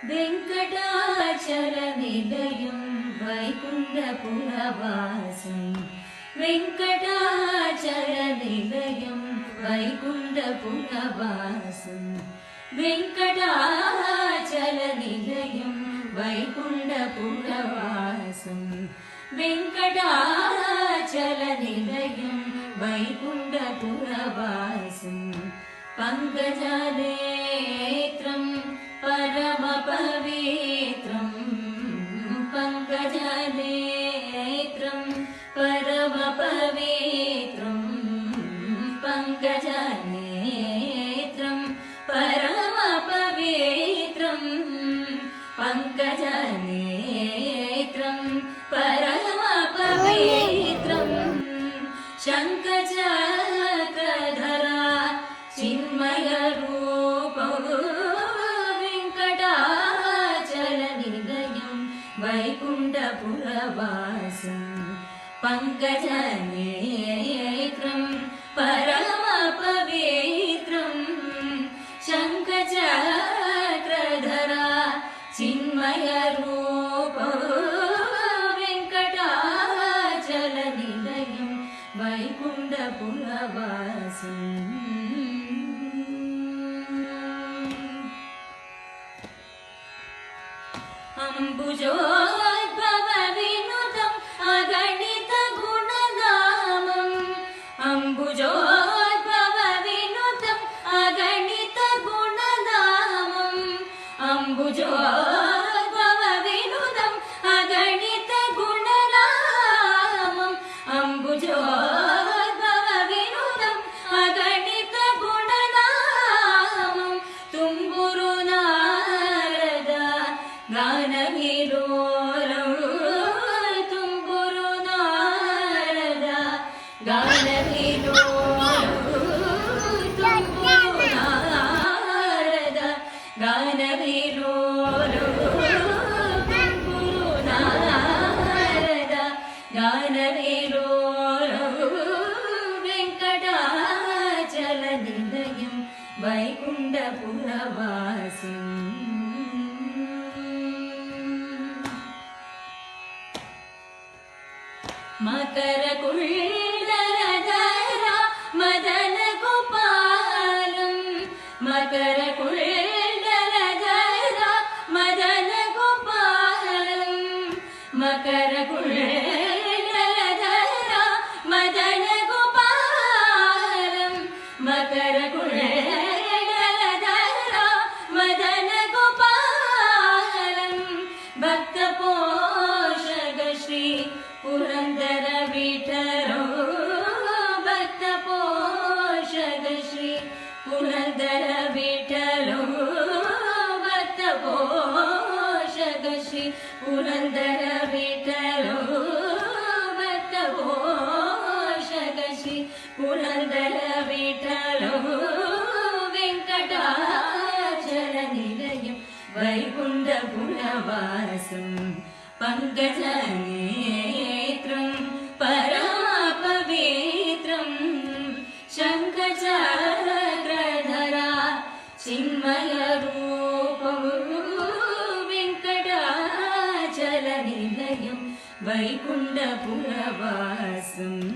वेङ्कटाचलनिलयं वैकुण्ठपुरवासं वेङ्कटाचलनिलयं वैकुण्ठपुरवासं वेङ्कटाचलनिलयं वैकुण्ठपुरवासं वेङ्कटाचलनिलयं वैकुण्ठपुरवासं पङ्कजनेत्रं परमपवित्रं पङ्कजनेत्रं परमपवित्रं पङ्कजनेत्रं परमपवित्रं पङ्कजनेत्रं परमपवित्रं शङ्खचक्रधरा चिन्मयरूपं वेङ्कटाचलनिलयं वैकुण्ठपुरवासं पङ्कजनेत्रं परमपवित्रं शङ्खचक्रधरा चिन्मयरूपं वेङ्कटाचलनिलयं वैकुण्ठपुरवासम् अम्बुजोद्भवविनुतम् अगणितगुणधामम् अम्बुजोद्भवविनुतम् अगणितगुणधामम् अम्बुजोद्भवविनुतम् अगणितगुणधामम् अम्बुजोद्भवविनुतम् अगणितगुणधामम् Tumburu गानविलोलं Tumburu नाರದ गानविलोलं Tumburu नाರದ गानविलोलं Tumburu नाರದ गानविलोलं वेङ्कटाचलनिलयं वैकुण्ठपुरवासम् मकरकुण्डलधरा मदनगोपालं मकरकुण्डलधरा मदनगोपालं मकरकुण्डलधरा मदनगोपालं मकरकुण्डलधरा मदनगोपालं भक्तपोषक Shri Purandar विठलो भक्तपोषक Shri Purandar विठलो भक्तपोषक Shri Purandar विठलो भक्तपोषक Shri Purandar विठलो वेङ्कटाचलनिलयं वैकुण्ठपुरवासं पङ्कजनेत्रं परमपवित्रं शङ्खचक्रधरा चिन्मयरूपं वेङ्कटाचलनिलयं वैकुण्ठपुरवासम्।